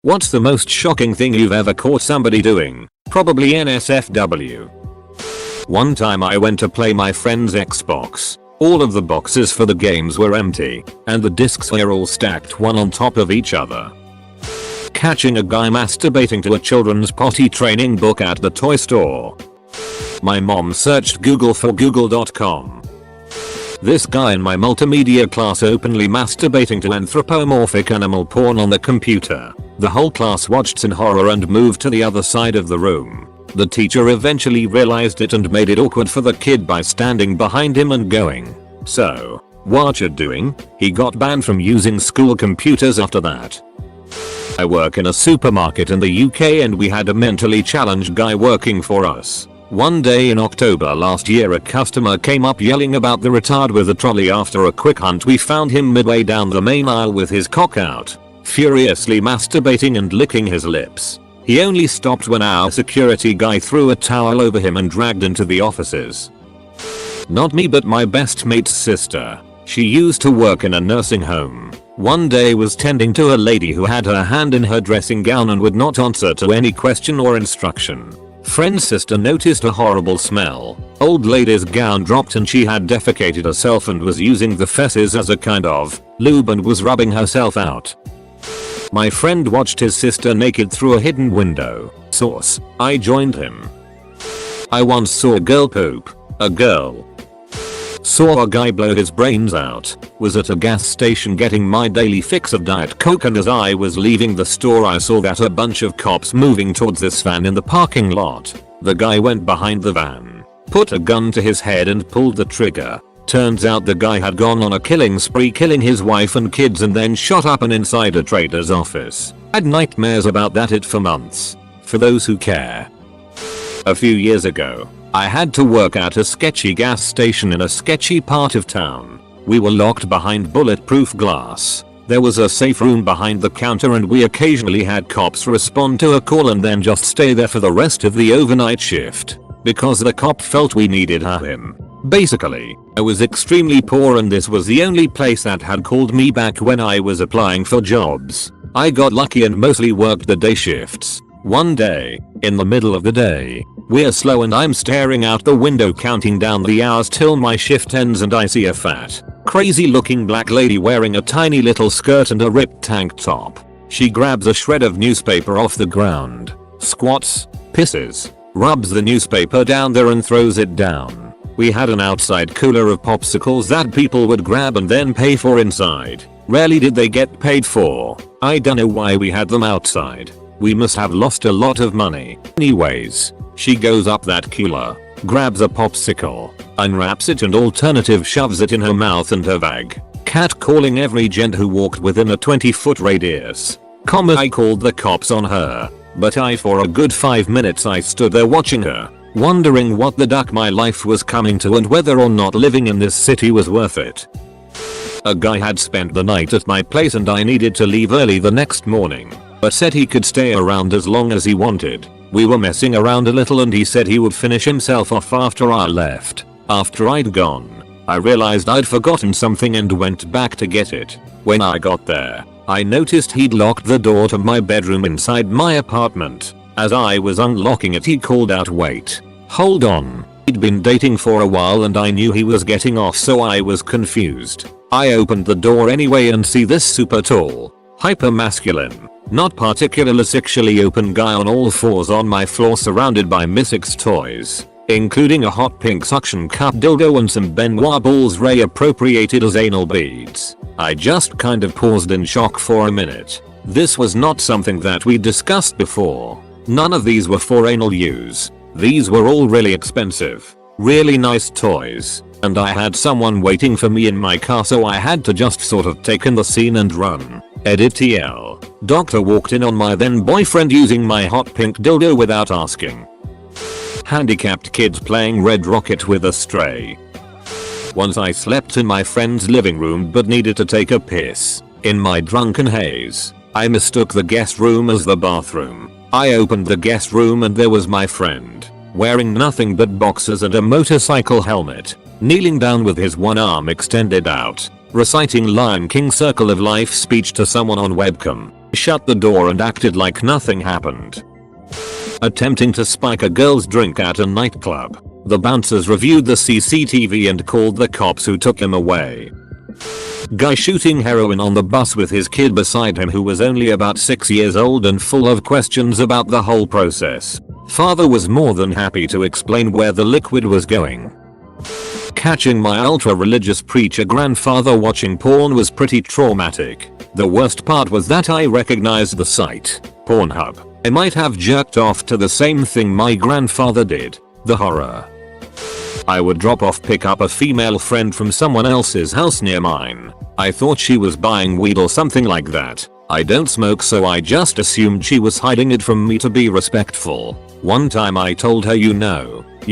What's the most shocking thing you've ever caught somebody doing? Probably NSFW. One time I went to play my friend's Xbox. All of the boxes for the games were empty, and the discs were all stacked one on top of each other. Catching a guy masturbating to a children's potty training book at the toy store. My mom searched Google for google.com. This guy in my multimedia class openly masturbating to anthropomorphic animal porn on the computer. The whole class watched in horror and moved to the other side of the room. The teacher eventually realized it and made it awkward for the kid by standing behind him and going, "So, what you doing?" He got banned from using school computers after that. I work in a supermarket in the UK and we had a mentally challenged guy working for us. One day in October last year a customer came up yelling about the retard with a trolley. After a quick hunt we found him midway down the main aisle with his cock out, furiously masturbating and licking his lips. He only stopped when our security guy threw a towel over him and dragged into the offices. Not me but my best mate's sister. She used to work in a nursing home. One day was tending to a lady who had her hand in her dressing gown and would not answer to any question or instruction. Friend's sister noticed a horrible smell. Old lady's gown dropped and she had defecated herself and was using the feces as a kind of lube and was rubbing herself out. My friend watched his sister naked through a hidden window. Source: I joined him. I once saw a girl poop. A girl. Saw a guy blow his brains out. Was at a gas station getting my daily fix of Diet Coke and as I was leaving the store I saw that a bunch of cops moving towards this van in the parking lot. The guy went behind the van, put a gun to his head and pulled the trigger. Turns out the guy had gone on a killing spree, killing his wife and kids and then shot up an insider trader's office. Had nightmares about that for months. For those who care. A few years ago, I had to work at a sketchy gas station in a sketchy part of town. We were locked behind bulletproof glass. There was a safe room behind the counter and we occasionally had cops respond to a call and then just stay there for the rest of the overnight shift. Because the cop felt we needed him. Basically, I was extremely poor and this was the only place that had called me back when I was applying for jobs. I got lucky and mostly worked the day shifts. One day, in the middle of the day, we're slow and I'm staring out the window counting down the hours till my shift ends and I see a fat, crazy looking black lady wearing a tiny little skirt and a ripped tank top. She grabs a shred of newspaper off the ground, squats, pisses, rubs the newspaper down there and throws it down. We had an outside cooler of popsicles that people would grab and then pay for inside. Rarely did they get paid for. I don't know why we had them outside. We must have lost a lot of money. Anyways, she goes up that cooler, grabs a popsicle, unwraps it and alternative shoves it in her mouth and her bag. Catcalling every gent who walked within a 20-foot radius. I called the cops on her, but for a good 5 minutes I stood there watching her, wondering what the duck my life was coming to and whether or not living in this city was worth it. A guy had spent the night at my place and I needed to leave early the next morning, but said he could stay around as long as he wanted. We were messing around a little and he said he would finish himself off after I left. After I'd gone, I realized I'd forgotten something and went back to get it. When I got there, I noticed he'd locked the door to my bedroom inside my apartment. As I was unlocking it he called out, "Wait. Hold on." He'd been dating for a while and I knew he was getting off so I was confused. I opened the door anyway and see this super tall, hyper masculine, not particularly sexually open guy on all fours on my floor surrounded by missex toys, including a hot pink suction cup dildo and some Benoit balls Ray appropriated as anal beads. I just kind of paused in shock for a minute. This was not something that we discussed before. None of these were for anal use. These were all really expensive, really nice toys, and I had someone waiting for me in my car so I had to just sort of take in the scene and run. Edit TL. Doctor walked in on my then boyfriend using my hot pink dildo without asking. Handicapped kids playing Red Rocket with a stray. Once I slept in my friend's living room but needed to take a piss. In my drunken haze, I mistook the guest room as the bathroom. I opened the guest room and there was my friend, wearing nothing but boxers and a motorcycle helmet, kneeling down with his one arm extended out. reciting Lion King Circle of Life speech to someone on webcam, shut the door and acted like nothing happened. Attempting to spike a girl's drink at a nightclub. The bouncers reviewed the CCTV and called the cops who took him away. Guy shooting heroin on the bus with his kid beside him who was only about 6 years old and full of questions about the whole process. Father was more than happy to explain where the liquid was going. Catching my ultra-religious preacher grandfather watching porn was pretty traumatic. The worst part was that I recognized the site, Pornhub. I might have jerked off to the same thing my grandfather did. The horror. I would drop off pick up a female friend from someone else's house near mine. I thought she was buying weed or something like that. I don't smoke so I just assumed she was hiding it from me to be respectful. One time I told her you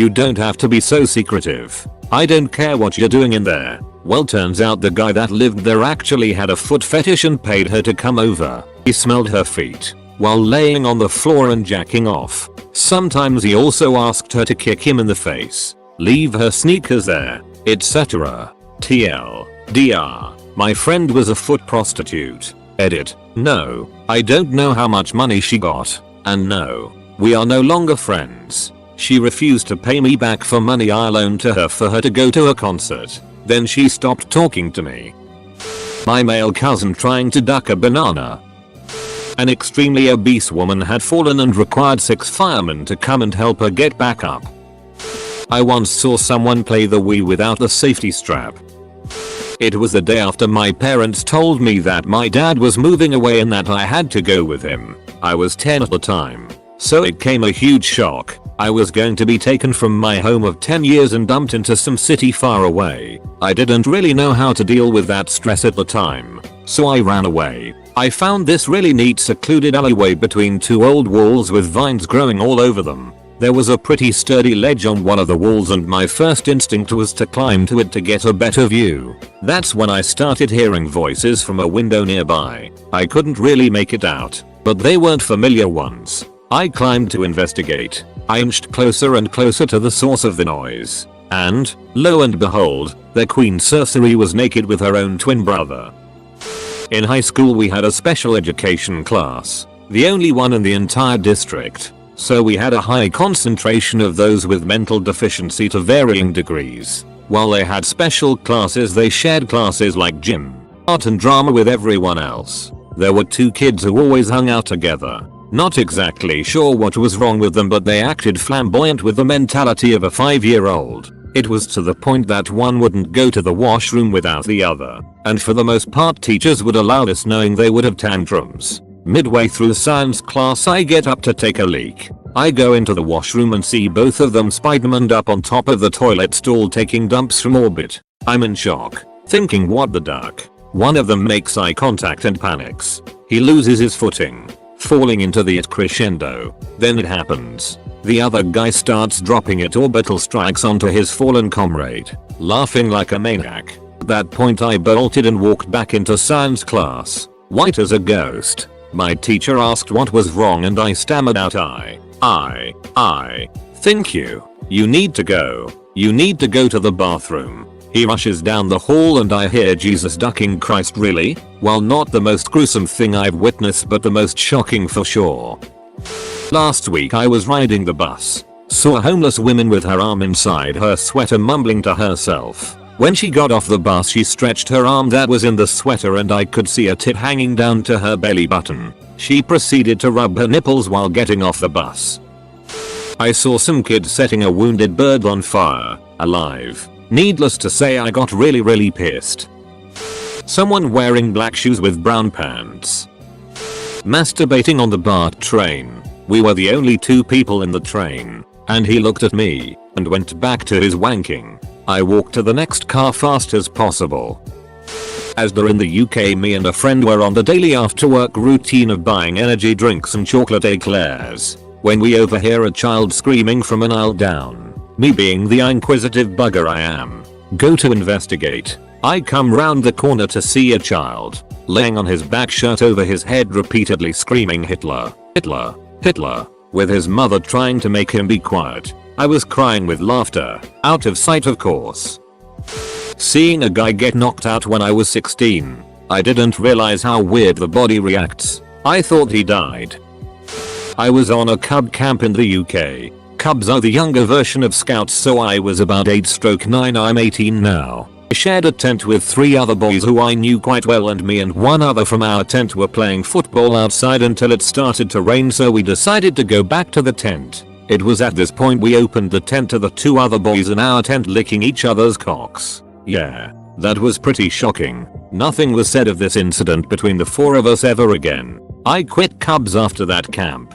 don't have to be so secretive. I don't care what you're doing in there. Well, turns out the guy that lived there actually had a foot fetish and paid her to come over. He smelled her feet while laying on the floor and jacking off. Sometimes he also asked her to kick him in the face, leave her sneakers there, etc. TLDR. My friend was a foot prostitute. Edit. No, I don't know how much money she got. And no, we are no longer friends. She refused to pay me back for money I loaned to her for her to go to a concert. Then she stopped talking to me. My male cousin trying to duck a banana. An extremely obese woman had fallen and required 6 firemen to come and help her get back up. I once saw someone play the Wii without the safety strap. It was the day after my parents told me that my dad was moving away and that I had to go with him. I was 10 at the time, so it came a huge shock. I was going to be taken from my home of 10 years and dumped into some city far away. I didn't really know how to deal with that stress at the time, so I ran away. I found this really neat secluded alleyway between 2 old walls with vines growing all over them. There was a pretty sturdy ledge on one of the walls and my first instinct was to climb to it to get a better view. That's when I started hearing voices from a window nearby. I couldn't really make it out, but they weren't familiar ones. I climbed to investigate. I inched closer and closer to the source of the noise. And, lo and behold, their queen sorcery was naked with her own twin brother. In high school we had a special education class, the only one in the entire district. So we had a high concentration of those with mental deficiency to varying degrees. While they had special classes, they shared classes like gym, art and drama with everyone else. There were 2 kids who always hung out together. Not exactly sure what was wrong with them, but they acted flamboyant with the mentality of a 5-year-old. It was to the point that one wouldn't go to the washroom without the other. And for the most part teachers would allow this knowing they would have tantrums. Midway through science class I get up to take a leak. I go into the washroom and see both of them Spider-Man'd up on top of the toilet stall taking dumps from orbit. I'm in shock, thinking what the duck. One of them makes eye contact and panics. He loses his footing, falling into the crescendo. Then it happens. The other guy starts dropping it, orbital strikes onto his fallen comrade, laughing like a maniac. At that point I bolted and walked back into science class, white as a ghost. My teacher asked what was wrong and I stammered out I think you need to go. You need to go to the bathroom. He rushes down the hall and I hear Jesus ducking. Christ, really? Well, not the most gruesome thing I've witnessed, but the most shocking for sure. Last week I was riding the bus. Saw a homeless woman with her arm inside her sweater mumbling to herself. When she got off the bus she stretched her arm that was in the sweater and I could see a tit hanging down to her belly button. She proceeded to rub her nipples while getting off the bus. I saw some kid setting a wounded bird on fire, alive. Needless to say I got really pissed. Someone wearing black shoes with brown pants. Masturbating on the BART train. We were the only 2 people in the train, and he looked at me and went back to his wanking. I walked to the next car fast as possible. As they're in the UK, me and a friend were on the daily after work routine of buying energy drinks and chocolate eclairs, when we overhear a child screaming from an aisle down. Me being the inquisitive bugger I am, go to investigate. I come round the corner to see a child laying on his back, shirt over his head, repeatedly screaming Hitler, Hitler, Hitler, with his mother trying to make him be quiet. I was crying with laughter, out of sight of course. Seeing a guy get knocked out when I was 16. I didn't realize how weird the body reacts. I thought he died. I was on a cub camp in the UK. Cubs are the younger version of scouts, so I was about 8/9. I'm 18 now. I shared a tent with 3 other boys who I knew quite well, and me and one other from our tent were playing football outside until it started to rain, so we decided to go back to the tent. It was at this point we opened the tent to the 2 other boys in our tent licking each other's cocks. Yeah, that was pretty shocking. Nothing was said of this incident between the 4 of us ever again. I quit Cubs after that camp.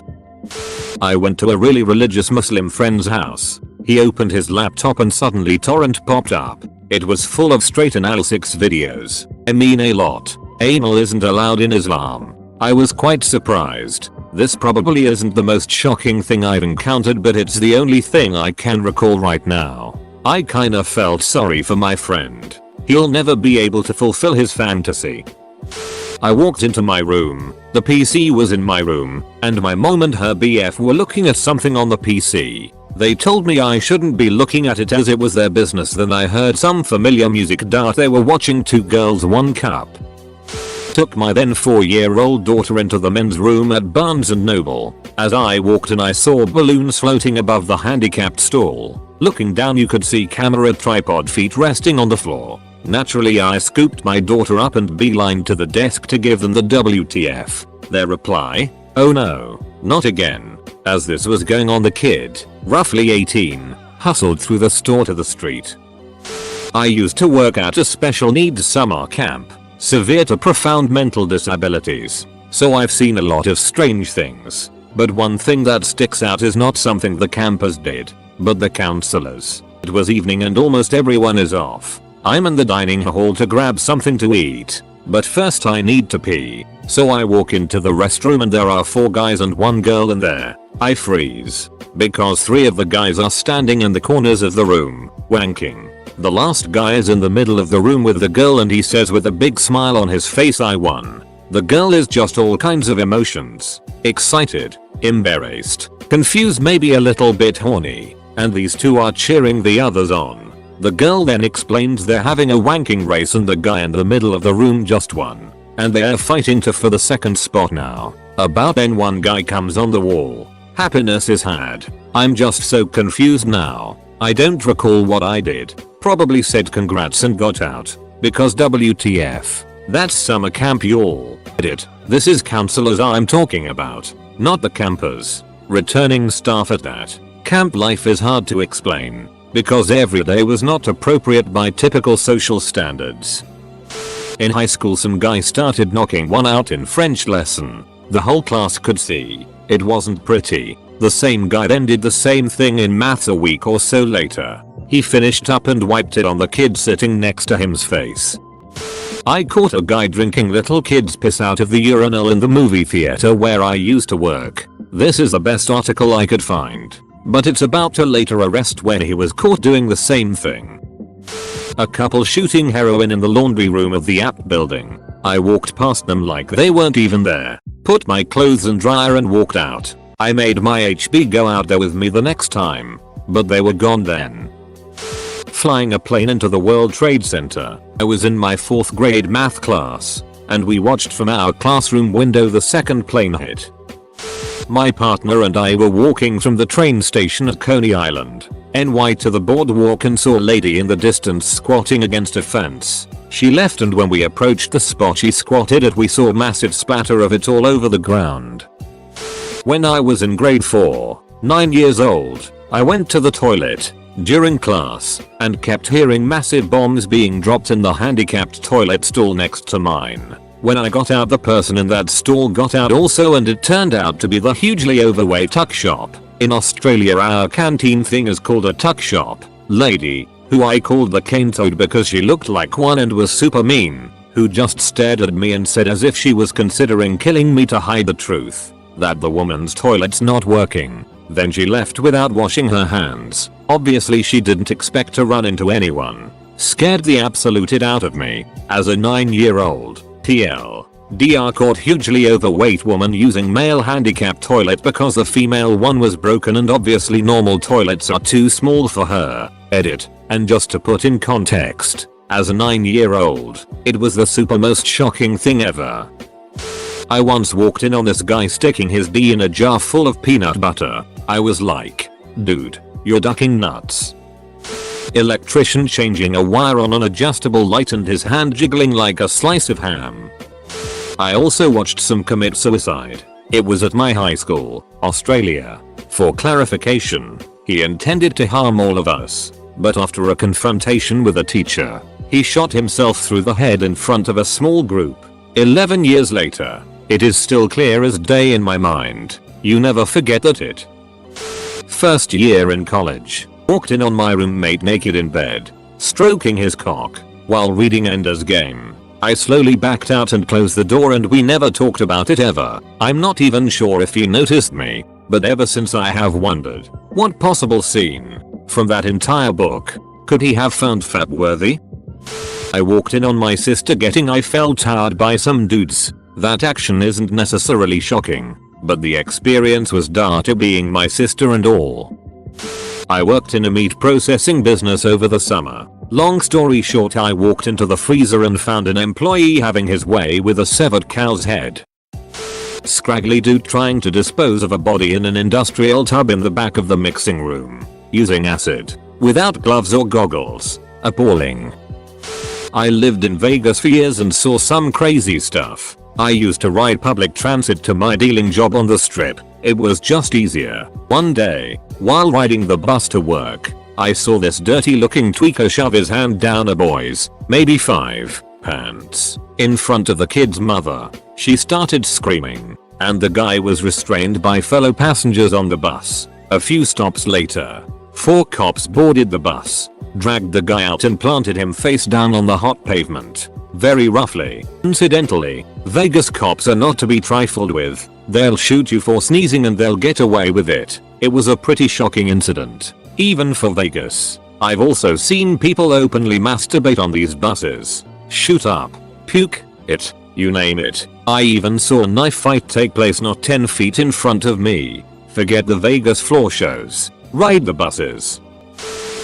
I went to a really religious Muslim friend's house. He opened his laptop and suddenly torrent popped up. It was full of straight anal sex videos. I mean a lot. Anal isn't allowed in Islam. I was quite surprised. This probably isn't the most shocking thing I've encountered, but it's the only thing I can recall right now. I kinda felt sorry for my friend. He'll never be able to fulfill his fantasy. I walked into my room. The PC was in my room, and my mom and her BF were looking at something on the PC. They told me I shouldn't be looking at it as it was their business. Then I heard some familiar music. They were watching 2 Girls 1 Cup. Took my then 4-year-old daughter into the men's room at Barnes & Noble. As I walked in, I saw balloons floating above the handicapped stall. Looking down, you could see camera tripod feet resting on the floor. Naturally, I scooped my daughter up and beelined to the desk to give them the WTF. Their reply? Oh no, not again. As this was going on, the kid, roughly 18, hustled through the store to the street. I used to work at a special needs summer camp, severe to profound mental disabilities, so I've seen a lot of strange things. But one thing that sticks out is not something the campers did, but the counselors. It was evening and almost everyone is off. I'm in the dining hall to grab something to eat, but first I need to pee. So I walk into the restroom and there are 4 guys and 1 girl in there. I freeze, because 3 of the guys are standing in the corners of the room, wanking. The last guy is in the middle of the room with the girl, and he says with a big smile on his face, "I won." The girl is just all kinds of emotions. Excited, embarrassed, confused, maybe a little bit horny, and these 2 are cheering the others on. The girl then explains they're having a wanking race and the guy in the middle of the room just won, and they're fighting for the 2nd spot now. About then 1 guy comes on the wall. Happiness is had. I'm just so confused now. I don't recall what I did. Probably said congrats and got out. Because WTF. That's summer camp, y'all. Edit. This is counselors I'm talking about, not the campers. Returning staff at that. Camp life is hard to explain, because every day was not appropriate by typical social standards. In high school, some guy started knocking one out in French lesson. The whole class could see. It wasn't pretty. The same guy then did the same thing in maths a week or so later. He finished up and wiped it on the kid sitting next to him's face. I caught a guy drinking little kid's piss out of the urinal in the movie theater where I used to work. This is the best article I could find, but it's about a later arrest where he was caught doing the same thing. A couple shooting heroin in the laundry room of the app building. I walked past them like they weren't even there. Put my clothes in dryer and walked out. I made my HB go out there with me the next time, but they were gone then. Flying a plane into the World Trade Center. I was in my 4th grade math class, and we watched from our classroom window the 2nd plane hit. My partner and I were walking from the train station at Coney Island, NY, to the boardwalk and saw a lady in the distance squatting against a fence. She left, and when we approached the spot she squatted at, we saw a massive splatter of it all over the ground. When I was in grade 4, 9 years old, I went to the toilet during class and kept hearing massive bombs being dropped in the handicapped toilet stall next to mine. When I got out, the person in that stall got out also, and it turned out to be the hugely overweight tuck shop. In Australia, our canteen thing is called a tuck shop lady, who I called the cane toad because she looked like one and was super mean, who just stared at me and said, as if she was considering killing me, to hide the truth, that the woman's toilet's not working. Then she left without washing her hands. Obviously she didn't expect to run into anyone. Scared the absolute out of me. As a 9-year-old, TL. DR caught hugely overweight woman using male handicap toilet because the female one was broken and obviously normal toilets are too small for her. Edit. And just to put in context, As a 9-year-old, it was the super most shocking thing ever. I once walked in on this guy sticking his D in a jar full of peanut butter. I was like, dude, you're ducking nuts. Electrician changing a wire on an adjustable light and his hand jiggling like a slice of ham. I also watched some commit suicide. It was at my high school, Australia. For clarification, he intended to harm all of us, but after a confrontation with a teacher, he shot himself through the head in front of a small group. 11 years later, it is still clear as day in my mind. You never forget that it. First year in college, walked in on my roommate naked in bed, stroking his cock, while reading Ender's Game. I slowly backed out and closed the door and we never talked about it ever. I'm not even sure if he noticed me, but ever since I have wondered, what possible scene from that entire book could he have found fat-worthy? I walked in on my sister getting Eiffel Towered by some dudes. That action isn't necessarily shocking, but the experience was dirty being my sister and all. I worked in a meat processing business over the summer. Long story short, I walked into the freezer and found an employee having his way with a severed cow's head. Scraggly dude trying to dispose of a body in an industrial tub in the back of the mixing room, using acid, without gloves or goggles. Appalling. I lived in Vegas for years and saw some crazy stuff. I used to ride public transit to my dealing job on the strip. It was just easier. One day, while riding the bus to work, I saw this dirty looking tweaker shove his hand down a boy's, maybe 5, pants, in front of the kid's mother. She started screaming, and the guy was restrained by fellow passengers on the bus. A few stops later, 4 cops boarded the bus, dragged the guy out and planted him face down on the hot pavement. Very roughly. Incidentally, Vegas cops are not to be trifled with. They'll shoot you for sneezing and they'll get away with it. It was a pretty shocking incident, even for Vegas. I've also seen people openly masturbate on these buses. Shoot up, puke, it, you name it. I even saw a knife fight take place not 10 feet in front of me. Forget the Vegas floor shows. Ride the buses.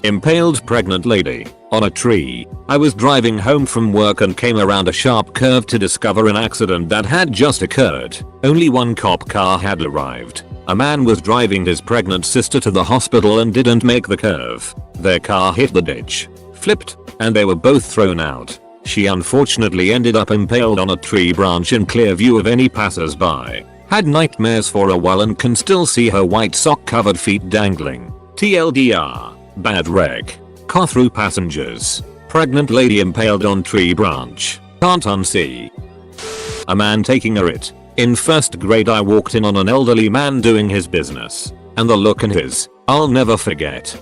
Impaled pregnant lady on a tree. I was driving home from work and came around a sharp curve to discover an accident that had just occurred. Only one cop car had arrived. A man was driving his pregnant sister to the hospital and didn't make the curve. Their car hit the ditch, flipped, and they were both thrown out. She unfortunately ended up impaled on a tree branch in clear view of any passers-by. Had nightmares for a while and can still see her white sock-covered feet dangling. TLDR. Bad wreck. Car through passengers. Pregnant lady impaled on tree branch. Can't unsee. A man taking a writ. In first grade I walked in on an elderly man doing his business. And the look in his, I'll never forget.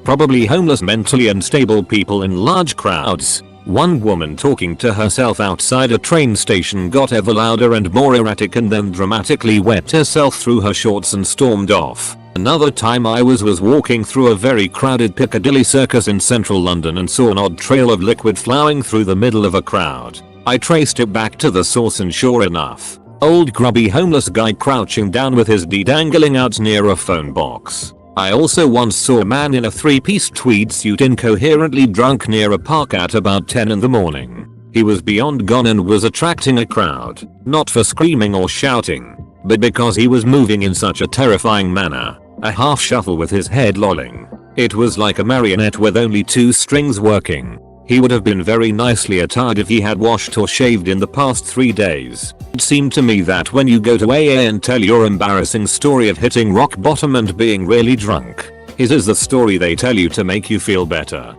Probably homeless mentally unstable people in large crowds. One woman talking to herself outside a train station got ever louder and more erratic and then dramatically wet herself through her shorts and stormed off. Another time I was walking through a very crowded Piccadilly Circus in central London and saw an odd trail of liquid flowing through the middle of a crowd. I traced it back to the source and sure enough, old grubby homeless guy crouching down with his D dangling out near a phone box. I also once saw a man in a 3-piece tweed suit incoherently drunk near a park at about 10 in the morning. He was beyond gone and was attracting a crowd, not for screaming or shouting, but because he was moving in such a terrifying manner, a half shuffle with his head lolling. It was like a marionette with only 2 strings working. He would have been very nicely attired if he had washed or shaved in the past 3 days. It seemed to me that when you go to AA and tell your embarrassing story of hitting rock bottom and being really drunk, his is the story they tell you to make you feel better.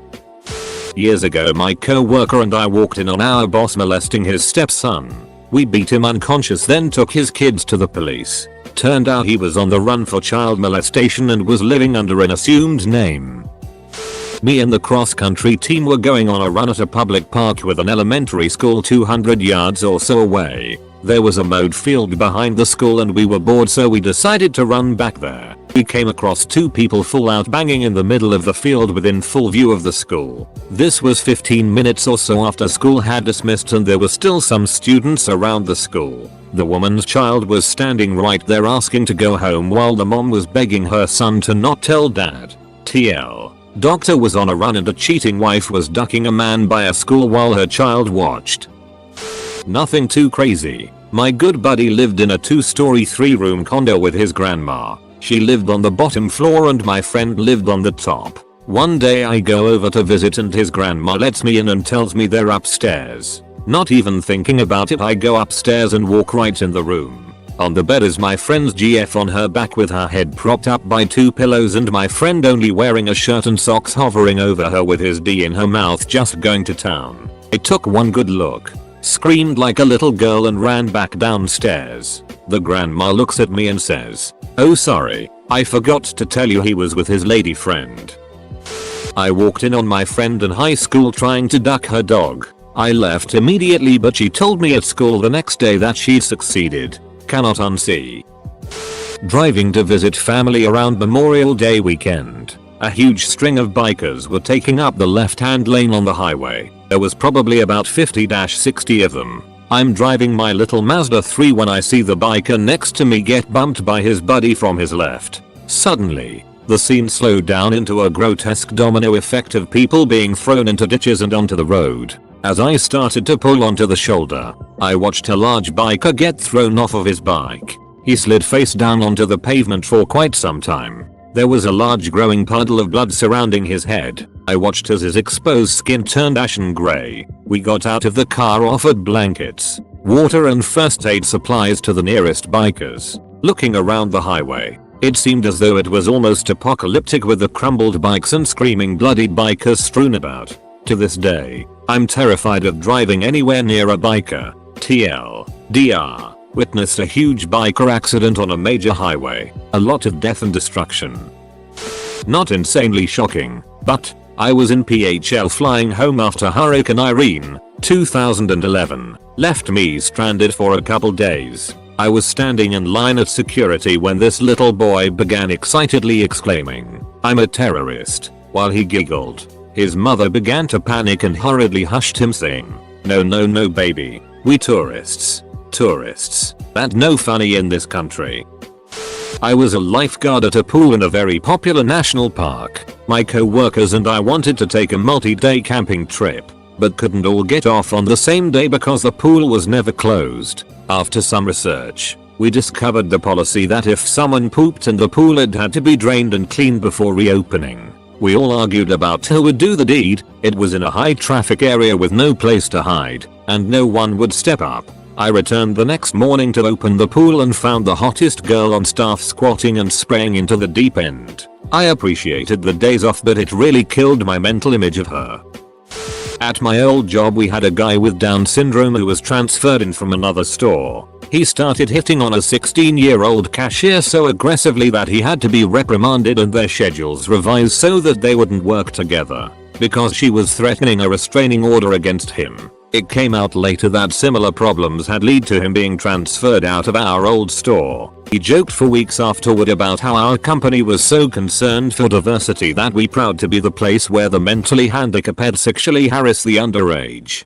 Years ago my co-worker and I walked in on our boss molesting his stepson. We beat him unconscious then took his kids to the police. Turned out he was on the run for child molestation and was living under an assumed name. Me and the cross-country team were going on a run at a public park with an elementary school 200 yards or so away. There was a mowed field behind the school and we were bored so we decided to run back there. We came across 2 people full out banging in the middle of the field within full view of the school. This was 15 minutes or so after school had dismissed and there were still some students around the school. The woman's child was standing right there asking to go home while the mom was begging her son to not tell dad. TL. Doctor was on a run and a cheating wife was ducking a man by a school while her child watched. Nothing too crazy. My good buddy lived in a 2-story 3-room condo with his grandma. She lived on the bottom floor and my friend lived on the top. One day I go over to visit and his grandma lets me in and tells me they're upstairs. Not even thinking about it, I go upstairs and walk right in the room. On the bed is my friend's GF on her back with her head propped up by 2 pillows and my friend only wearing a shirt and socks hovering over her with his D in her mouth just going to town. I took one good look, screamed like a little girl and ran back downstairs. The grandma looks at me and says, "Oh sorry, I forgot to tell you he was with his lady friend." I walked in on my friend in high school trying to duck her dog. I left immediately but she told me at school the next day that she'd succeeded. Cannot unsee. Driving to visit family around Memorial Day weekend. A huge string of bikers were taking up the left-hand lane on the highway. There was probably about 50-60 of them. I'm driving my little Mazda 3 when I see the biker next to me get bumped by his buddy from his left. Suddenly, the scene slowed down into a grotesque domino effect of people being thrown into ditches and onto the road. As I started to pull onto the shoulder, I watched a large biker get thrown off of his bike. He slid face down onto the pavement for quite some time. There was a large growing puddle of blood surrounding his head. I watched as his exposed skin turned ashen grey. We got out of the car, offered blankets, water and first aid supplies to the nearest bikers. Looking around the highway, it seemed as though it was almost apocalyptic with the crumbled bikes and screaming bloody bikers strewn about. To this day, I'm terrified of driving anywhere near a biker. TLDR. Witnessed a huge biker accident on a major highway. A lot of death and destruction. Not insanely shocking, but I was in PHL flying home after Hurricane Irene, 2011, left me stranded for a couple days. I was standing in line at security when this little boy began excitedly exclaiming, "I'm a terrorist," while he giggled. His mother began to panic and hurriedly hushed him saying, "No no no baby, we tourists. That no funny in this country." I was a lifeguard at a pool in a very popular national park. My co-workers and I wanted to take a multi-day camping trip, but couldn't all get off on the same day because the pool was never closed. After some research, we discovered the policy that if someone pooped in the pool it had to be drained and cleaned before reopening. We all argued about who would do the deed. It was in a high traffic area with no place to hide, and no one would step up. I returned the next morning to open the pool and found the hottest girl on staff squatting and spraying into the deep end. I appreciated the days off, but it really killed my mental image of her. At my old job we had a guy with Down syndrome who was transferred in from another store. He started hitting on a 16-year-old cashier so aggressively that he had to be reprimanded and their schedules revised so that they wouldn't work together, because she was threatening a restraining order against him. It came out later that similar problems had led to him being transferred out of our old store. He joked for weeks afterward about how our company was so concerned for diversity that we proud to be the place where the mentally handicapped sexually harass the underage.